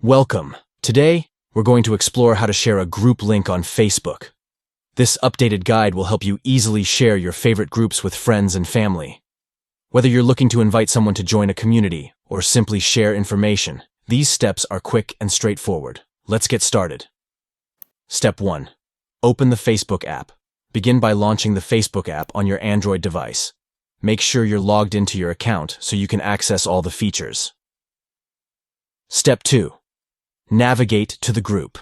Welcome. Today, we're going to explore how to share a group link on Facebook. This updated guide will help you easily share your favorite groups with friends and family. Whether you're looking to invite someone to join a community or simply share information, these steps are quick and straightforward. Let's get started. Step 1. Open the Facebook app. Begin by launching the Facebook app on your Android device. Make sure you're logged into your account so you can access all the features. Step 2. Navigate to the group.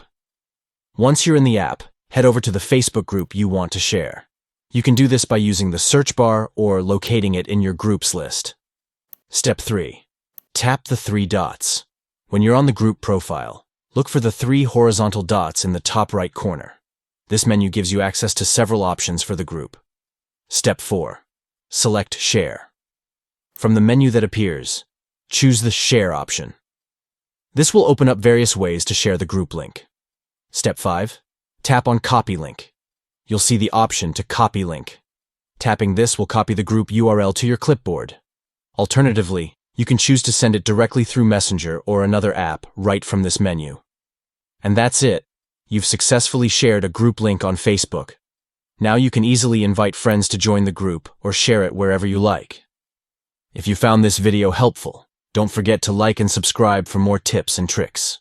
Once you're in the app, head over to the Facebook group you want to share. You can do this by using the search bar or locating it in your groups list. Step 3. Tap the 3 dots. When you're on the group profile, look for the 3 horizontal dots in the top right corner. This menu gives you access to several options for the group. Step 4. Select Share. From the menu that appears, choose the Share option. This will open up various ways to share the group link. Step 5. Tap on Copy Link. You'll see the option to copy link. Tapping this will copy the group URL to your clipboard. Alternatively, you can choose to send it directly through Messenger or another app right from this menu. And that's it. You've successfully shared a group link on Facebook. Now you can easily invite friends to join the group or share it wherever you like. If you found this video helpful, don't forget to like and subscribe for more tips and tricks.